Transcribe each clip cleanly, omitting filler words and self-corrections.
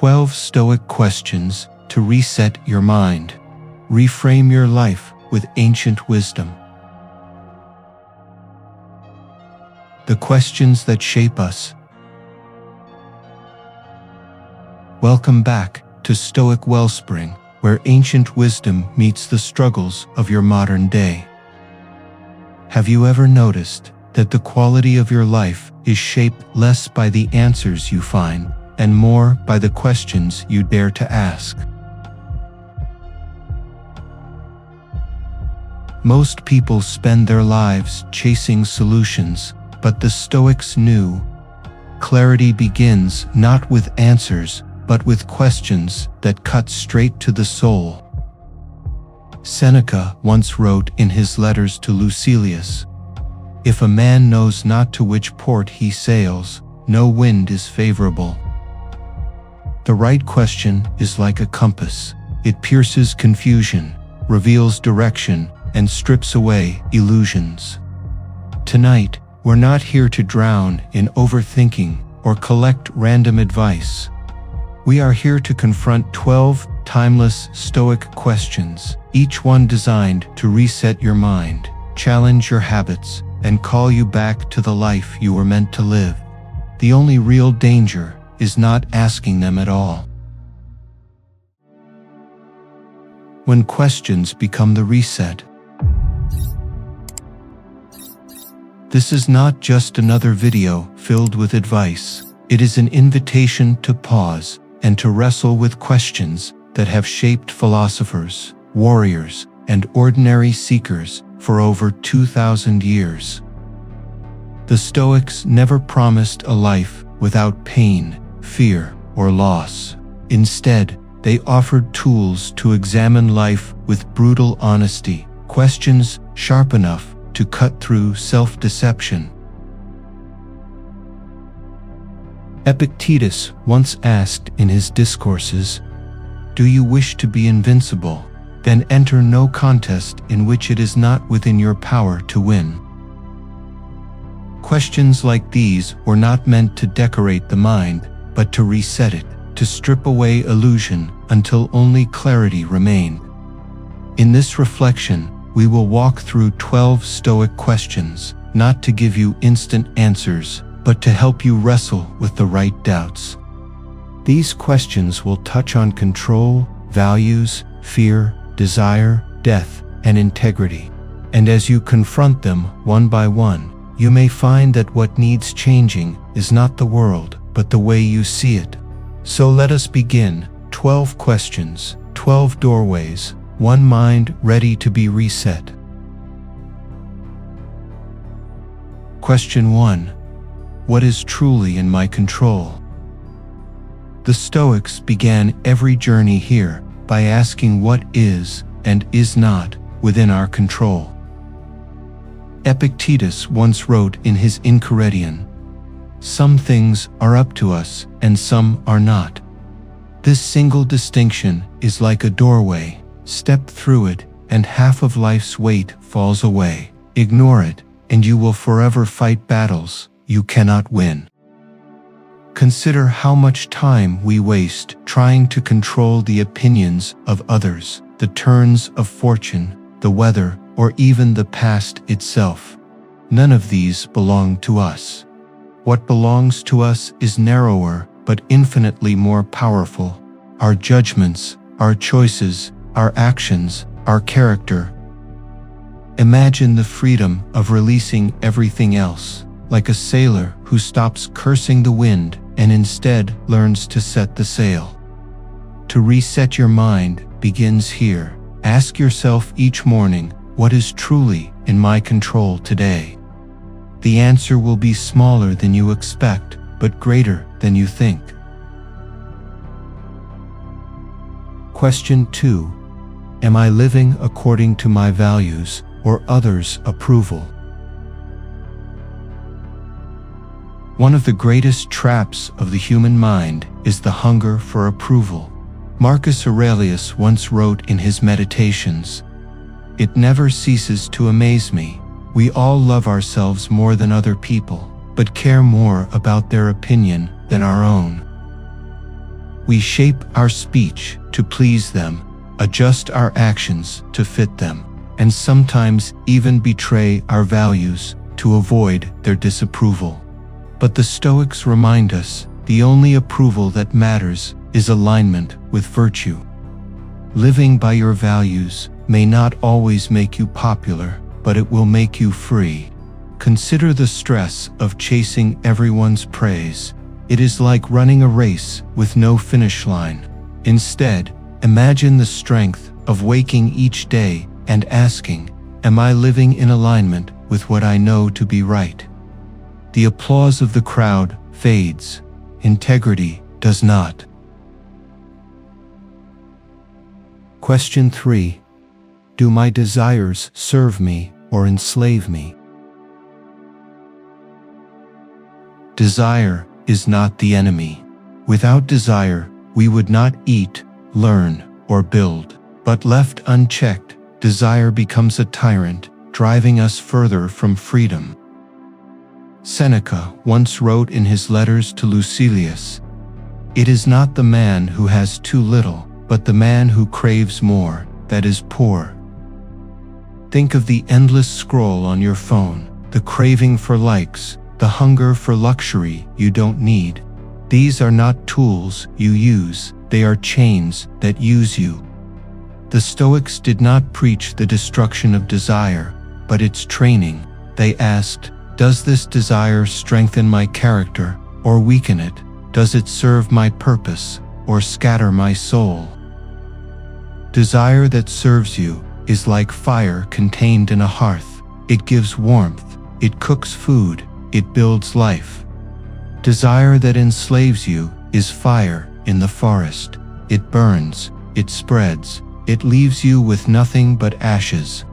12 Stoic questions to reset your mind. Reframe your life with ancient wisdom. The questions that shape us. Welcome back to Stoic-Wellspring, where ancient wisdom meets the struggles of your modern day. Have you ever noticed that the quality of your life is shaped less by the answers you find and more by the questions you dare to ask? Most people spend their lives chasing solutions, but the Stoics knew clarity begins not with answers, but with questions that cut straight to the soul. Seneca once wrote in his letters to Lucilius, "If a man knows not to which port he sails, no wind is favorable." The right question is like a compass. It pierces confusion, reveals direction, and strips away illusions. Tonight, we're not here to drown in overthinking or collect random advice. We are here to confront 12 timeless Stoic questions, each one designed to reset your mind, challenge your habits, and call you back to the life you were meant to live. The only real danger is not asking them at all. When questions become the reset. This is not just another video filled with advice. It is an invitation to pause and to wrestle with questions that have shaped philosophers, warriors, and ordinary seekers for over 2,000 years. The Stoics never promised a life without pain, fear, or loss. Instead, they offered tools to examine life with brutal honesty, questions sharp enough to cut through self-deception. Epictetus once asked in his discourses, "Do you wish to be invincible? Then enter no contest in which it is not within your power to win." Questions like these were not meant to decorate the mind, but to reset it, to strip away illusion until only clarity remained. In this reflection, we will walk through 12 Stoic questions, not to give you instant answers, but to help you wrestle with the right doubts. These questions will touch on control, values, fear, desire, death, and integrity. And as you confront them one by one, you may find that what needs changing is not the world, but the way you see it. So let us begin. 12 questions, 12 doorways, one mind ready to be reset. Question 1. What is truly in my control? The Stoics began every journey here by asking what is and is not within our control. Epictetus once wrote in his Enchiridion, "Some things are up to us and some are not." This single distinction is like a doorway. Step through it and half of life's weight falls away. Ignore it and you will forever fight battles you cannot win. Consider how much time we waste trying to control the opinions of others, the turns of fortune, the weather, or even the past itself. None of these belong to us. What belongs to us is narrower but infinitely more powerful. Our judgments, our choices, our actions, our character. Imagine the freedom of releasing everything else, like a sailor who stops cursing the wind and instead learns to set the sail. To reset your mind begins here. Ask yourself each morning, what is truly in my control today? The answer will be smaller than you expect, but greater than you think. Question 2. Am I living according to my values or others' approval? One of the greatest traps of the human mind is the hunger for approval. Marcus Aurelius once wrote in his Meditations, "It never ceases to amaze me. We all love ourselves more than other people, but care more about their opinion than our own." We shape our speech to please them, adjust our actions to fit them, and sometimes even betray our values to avoid their disapproval. But the Stoics remind us the only approval that matters is alignment with virtue. Living by your values may not always make you popular, but it will make you free. Consider the stress of chasing everyone's praise. It is like running a race with no finish line. Instead, imagine the strength of waking each day and asking, "Am I living in alignment with what I know to be right?" The applause of the crowd fades. Integrity does not. Question 3. Do my desires serve me or enslave me? Desire is not the enemy. Without desire, we would not eat, learn, or build. But left unchecked, desire becomes a tyrant, driving us further from freedom. Seneca once wrote in his letters to Lucilius, "It is not the man who has too little, but the man who craves more, that is poor." Think of the endless scroll on your phone, the craving for likes, the hunger for luxury you don't need. These are not tools you use, they are chains that use you. The Stoics did not preach the destruction of desire, but its training. They asked, "Does this desire strengthen my character or weaken it? Does it serve my purpose or scatter my soul?" Desire that serves you is like fire contained in a hearth. It gives warmth, it cooks food, it builds life. Desire that enslaves you is fire in the forest. It burns, it spreads, it leaves you with nothing but ashes.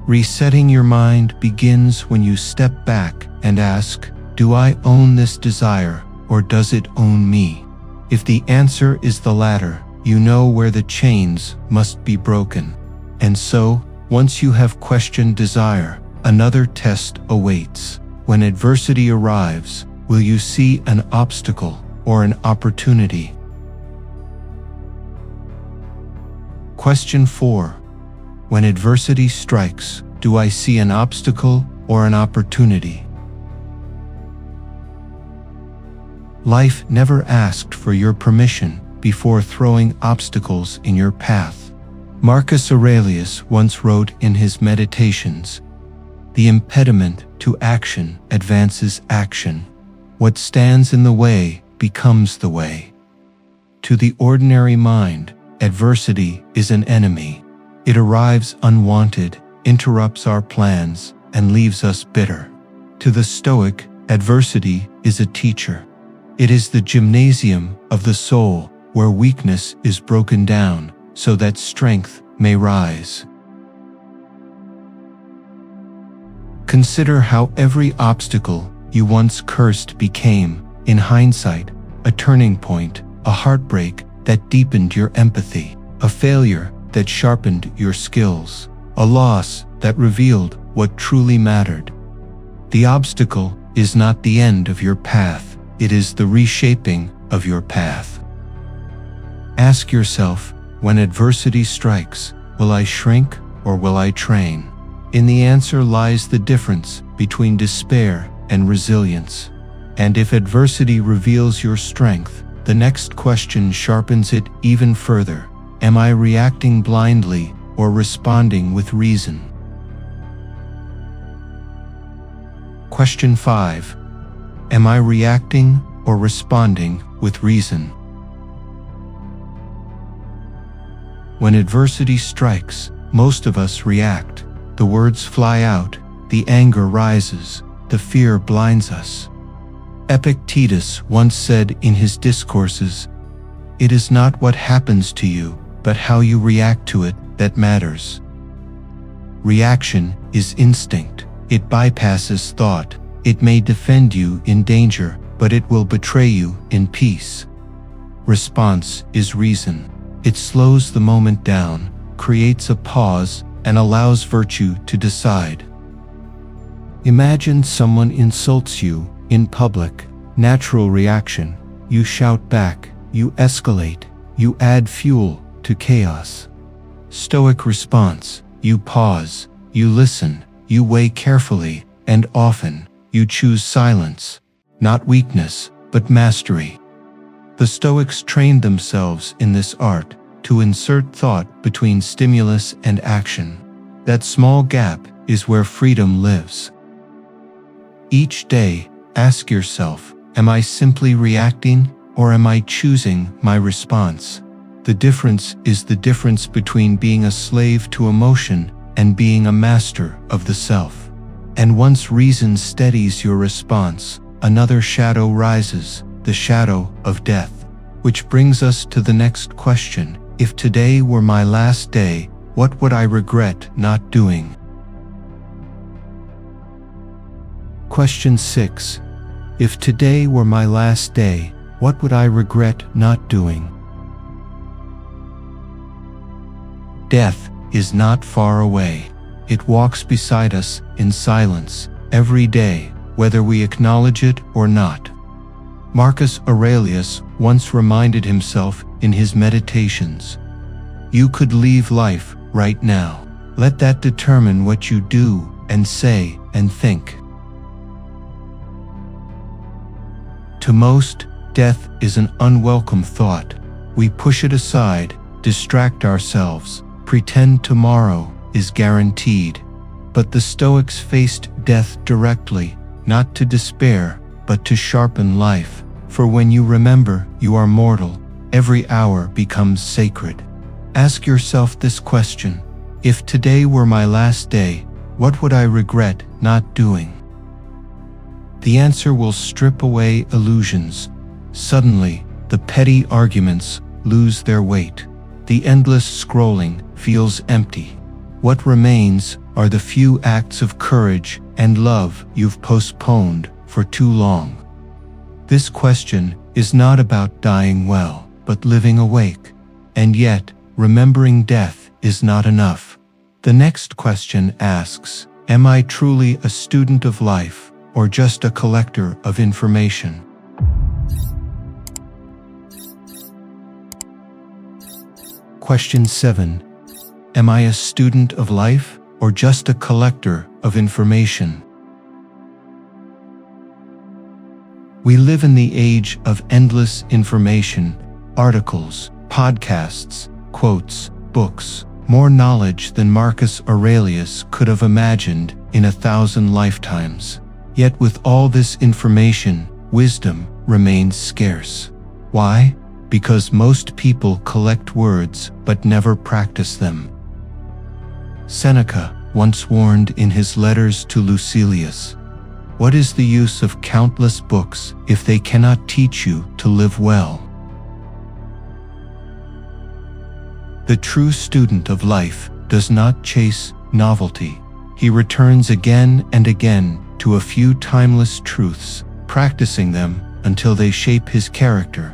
Resetting your mind begins when you step back and ask, "Do I own this desire, or does it own me?" If the answer is the latter, you know where the chains must be broken. And so, once you have questioned desire, another test awaits. When adversity arrives, will you see an obstacle or an opportunity? Question 4. When adversity strikes, do I see an obstacle or an opportunity? Life never asked for your permission before throwing obstacles in your path. Marcus Aurelius once wrote in his Meditations, "The impediment to action advances action. What stands in the way becomes the way." To the ordinary mind, adversity is an enemy. It arrives unwanted, interrupts our plans, and leaves us bitter. To the Stoic, adversity is a teacher. It is the gymnasium of the soul where weakness is broken down so that strength may rise. Consider how every obstacle you once cursed became, in hindsight, a turning point, a heartbreak that deepened your empathy, a failure that sharpened your skills, a loss that revealed what truly mattered. The obstacle is not the end of your path, it is the reshaping of your path. Ask yourself, when adversity strikes, will I shrink or will I train? In the answer lies the difference between despair and resilience. And if adversity reveals your strength, the next question sharpens it even further. Am I reacting blindly or responding with reason? Question 5. Am I reacting or responding with reason? When adversity strikes, most of us react. The words fly out, the anger rises, the fear blinds us. Epictetus once said in his discourses, "It is not what happens to you, but how you react to it that matters." Reaction is instinct. It bypasses thought. It may defend you in danger, but it will betray you in peace. Response is reason. It slows the moment down, creates a pause, and allows virtue to decide. Imagine someone insults you in public. Natural reaction. You shout back, you escalate, you add fuel to chaos. Stoic response: you pause, you listen, you weigh carefully, and often, you choose silence, not weakness, but mastery. The Stoics trained themselves in this art to insert thought between stimulus and action. That small gap is where freedom lives. Each day, ask yourself, am I simply reacting, or am I choosing my response? The difference is the difference between being a slave to emotion and being a master of the self. And once reason steadies your response, another shadow rises, the shadow of death. Which brings us to the next question: if today were my last day, what would I regret not doing? Question 6. If today were my last day, what would I regret not doing? Death is not far away. It walks beside us in silence every day, whether we acknowledge it or not. Marcus Aurelius once reminded himself in his meditations, "You could leave life right now. Let that determine what you do and say and think." To most, death is an unwelcome thought. We push it aside, distract ourselves, pretend tomorrow is guaranteed. But the Stoics faced death directly, not to despair, but to sharpen life. For when you remember you are mortal, every hour becomes sacred. Ask yourself this question: if today were my last day, what would I regret not doing? The answer will strip away illusions. Suddenly, the petty arguments lose their weight. The endless scrolling feels empty. What remains are the few acts of courage and love you've postponed for too long. This question is not about dying well, but living awake. And yet, remembering death is not enough. The next question asks, am I truly a student of life, or just a collector of information? Question 7. Am I a student of life, or just a collector of information? We live in the age of endless information, articles, podcasts, quotes, books, more knowledge than Marcus Aurelius could have imagined in 1,000 lifetimes. Yet with all this information, wisdom remains scarce. Why? Because most people collect words but never practice them. Seneca once warned in his letters to Lucilius, "What is the use of countless books if they cannot teach you to live well?" The true student of life does not chase novelty. He returns again and again to a few timeless truths, practicing them until they shape his character.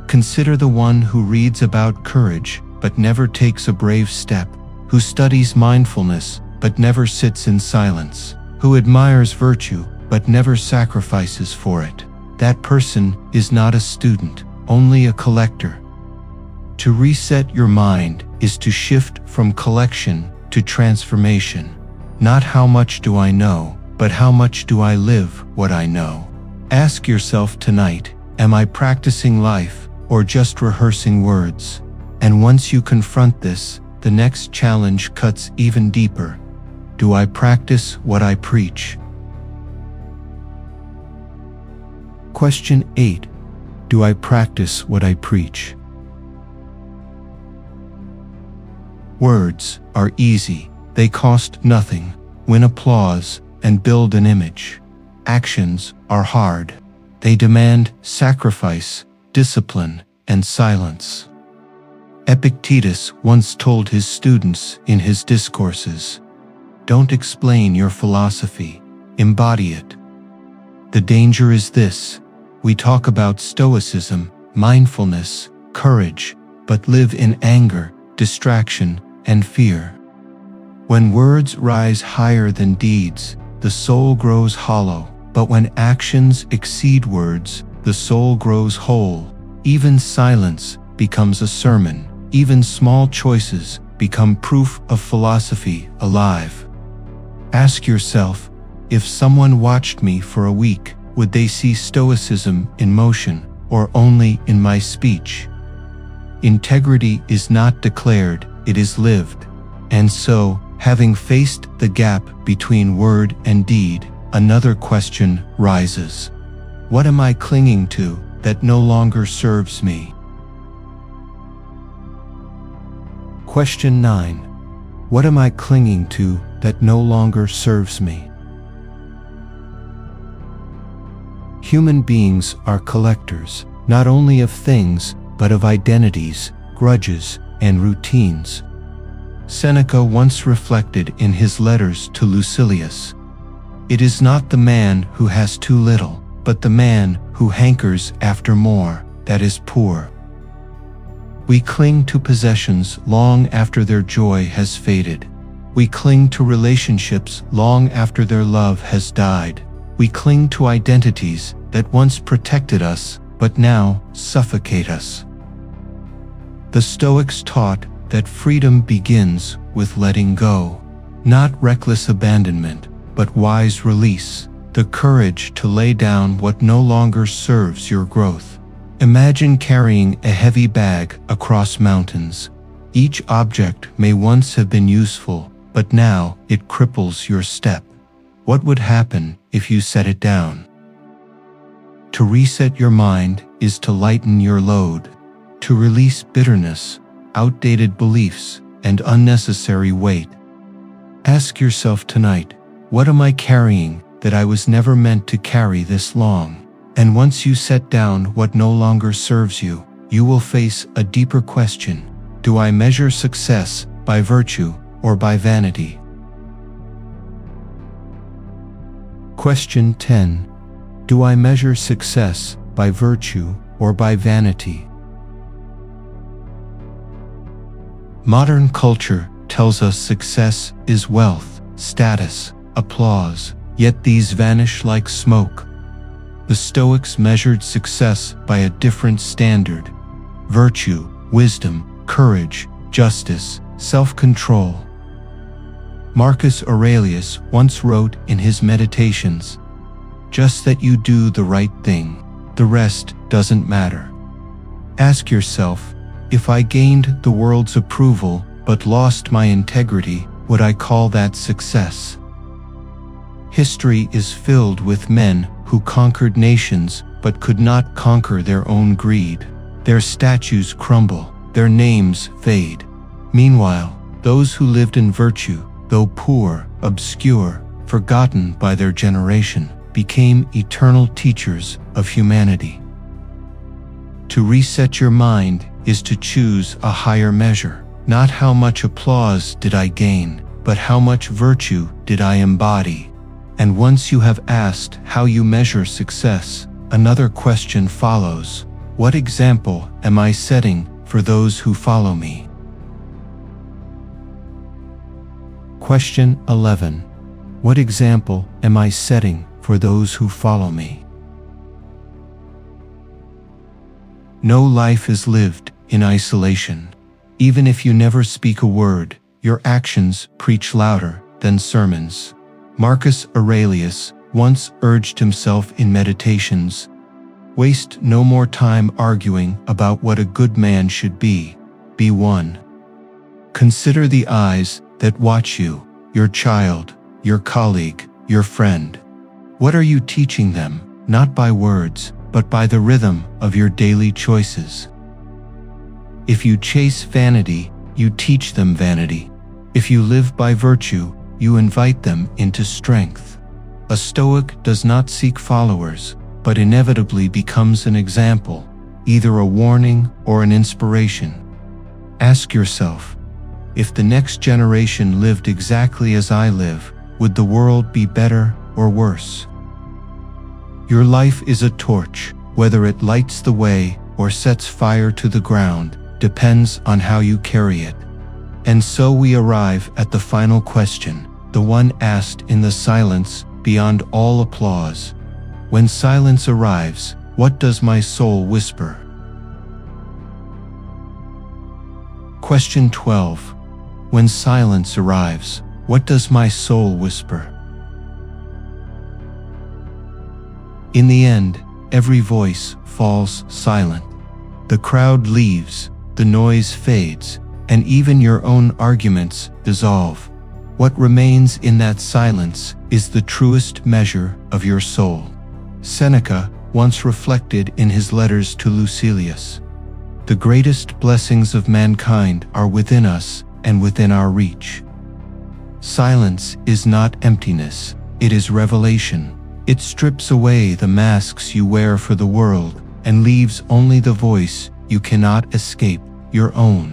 Consider the one who reads about courage but never takes a brave step, who studies mindfulness but never sits in silence, who admires virtue but never sacrifices for it. That person is not a student, only a collector. To reset your mind is to shift from collection to transformation. Not how much do I know, but how much do I live what I know? Ask yourself tonight, am I practicing life or just rehearsing words? And once you confront this, the next challenge cuts even deeper. Do I practice what I preach? Question 8. Do I practice what I preach? Words are easy. They cost nothing, win applause, and build an image. Actions are hard. They demand sacrifice, discipline, and silence. Epictetus once told his students in his discourses, "Don't explain your philosophy, embody it." The danger is this: we talk about Stoicism, mindfulness, courage, but live in anger, distraction, and fear. When words rise higher than deeds, the soul grows hollow, but when actions exceed words, the soul grows whole. Even silence becomes a sermon. Even small choices become proof of philosophy alive. Ask yourself, if someone watched me for a week, would they see Stoicism in motion or only in my speech? Integrity is not declared, it is lived. And so, having faced the gap between word and deed, another question rises. What am I clinging to that no longer serves me? Question 9. What am I clinging to that no longer serves me? Human beings are collectors, not only of things, but of identities, grudges, and routines. Seneca once reflected in his letters to Lucilius, "It is not the man who has too little, but the man who hankers after more, that is poor." We cling to possessions long after their joy has faded. We cling to relationships long after their love has died. We cling to identities that once protected us, but now suffocate us. The Stoics taught that freedom begins with letting go, not reckless abandonment, but wise release, the courage to lay down what no longer serves your growth. Imagine carrying a heavy bag across mountains. Each object may once have been useful, but now it cripples your step. What would happen if you set it down? To reset your mind is to lighten your load, to release bitterness, outdated beliefs, and unnecessary weight. Ask yourself tonight, what am I carrying that I was never meant to carry this long? And once you set down what no longer serves you, you will face a deeper question. Do I measure success by virtue or by vanity? Question 10. Do I measure success by virtue or by vanity? Modern culture tells us success is wealth, status, applause, yet these vanish like smoke. The Stoics measured success by a different standard: virtue, wisdom, courage, justice, self-control. Marcus Aurelius once wrote in his Meditations, "Just that you do the right thing, the rest doesn't matter." Ask yourself, if I gained the world's approval but lost my integrity, would I call that success? History is filled with men who conquered nations but could not conquer their own greed. Their statues crumble, their names fade. Meanwhile, those who lived in virtue, though poor, obscure, forgotten by their generation, became eternal teachers of humanity. To reset your mind is to choose a higher measure. Not how much applause did I gain, but how much virtue did I embody. And once you have asked how you measure success, another question follows. What example am I setting for those who follow me? Question 11. What example am I setting for those who follow me? No life is lived in isolation. Even if you never speak a word, your actions preach louder than sermons. Marcus Aurelius once urged himself in Meditations, "Waste no more time arguing about what a good man should be. Be one." Consider the eyes that watch you, your child, your colleague, your friend. What are you teaching them, not by words, but by the rhythm of your daily choices? If you chase vanity, you teach them vanity. If you live by virtue, you invite them into strength. A Stoic does not seek followers, but inevitably becomes an example, either a warning or an inspiration. Ask yourself, if the next generation lived exactly as I live, would the world be better or worse? Your life is a torch. Whether it lights the way or sets fire to the ground depends on how you carry it. And so we arrive at the final question, the one asked in the silence beyond all applause. When silence arrives, what does my soul whisper? Question 12. When silence arrives, what does my soul whisper? In the end, every voice falls silent. The crowd leaves, the noise fades, and even your own arguments dissolve. What remains in that silence is the truest measure of your soul. Seneca once reflected in his letters to Lucilius, "The greatest blessings of mankind are within us and within our reach." Silence is not emptiness, it is revelation. It strips away the masks you wear for the world and leaves only the voice you cannot escape, your own.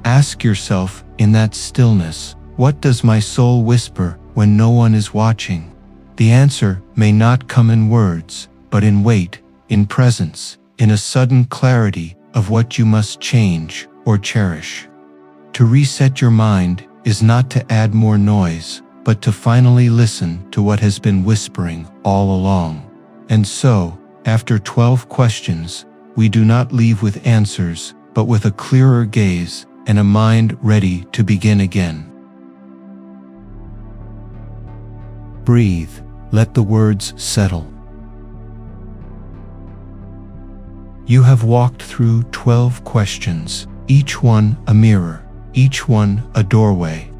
Ask yourself in that stillness, what does my soul whisper when no one is watching? The answer may not come in words, but in weight, in presence, in a sudden clarity of what you must change or cherish. To reset your mind is not to add more noise, but to finally listen to what has been whispering all along. And so, after 12 questions, we do not leave with answers, but with a clearer gaze and a mind ready to begin again. Breathe, let the words settle. You have walked through 12 questions, each one a mirror, each one a doorway.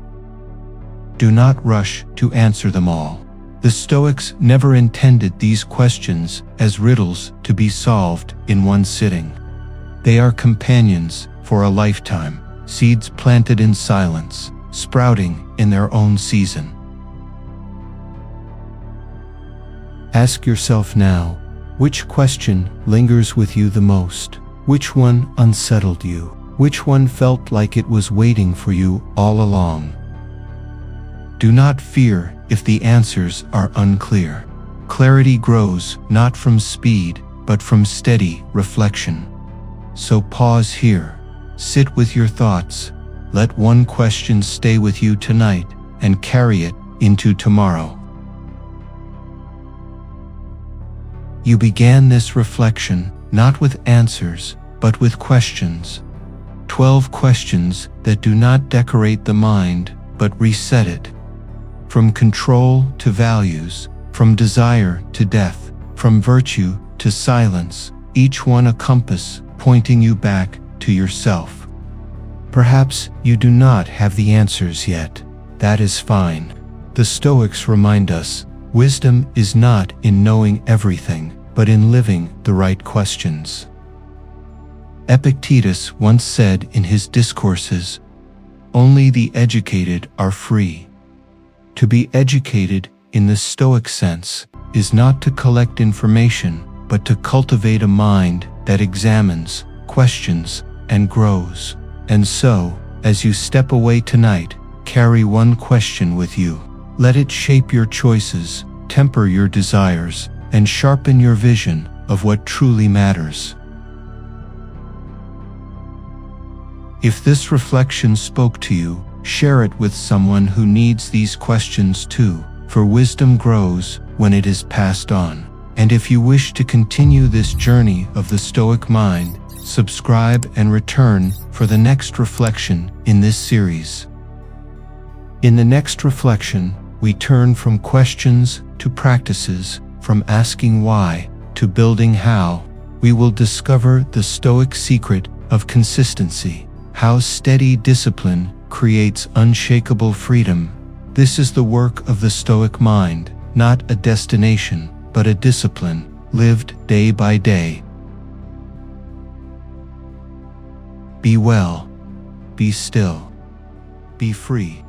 Do not rush to answer them all. The Stoics never intended these questions as riddles to be solved in one sitting. They are companions for a lifetime, seeds planted in silence, sprouting in their own season. Ask yourself now, which question lingers with you the most? Which one unsettled you? Which one felt like it was waiting for you all along? Do not fear if the answers are unclear. Clarity grows not from speed, but from steady reflection. So pause here, sit with your thoughts, let one question stay with you tonight, and carry it into tomorrow. You began this reflection not with answers, but with questions. 12 questions that do not decorate the mind, but reset it. From control to values, from desire to death, from virtue to silence, each one a compass pointing you back to yourself. Perhaps you do not have the answers yet. That is fine. The Stoics remind us, wisdom is not in knowing everything, but in living the right questions. Epictetus once said in his discourses, "Only the educated are free." To be educated in the Stoic sense is not to collect information, but to cultivate a mind that examines, questions, and grows. And so, as you step away tonight, carry one question with you. Let it shape your choices, temper your desires, and sharpen your vision of what truly matters. If this reflection spoke to you, share it with someone who needs these questions too, for wisdom grows when it is passed on. And if you wish to continue this journey of the Stoic mind, subscribe and return for the next reflection in this series. In the next reflection, we turn from questions to practices, from asking why to building how. We will discover the Stoic secret of consistency, how steady discipline creates unshakable freedom. This is the work of the Stoic mind, not a destination, but a discipline, lived day by day. Be well, be still, be free.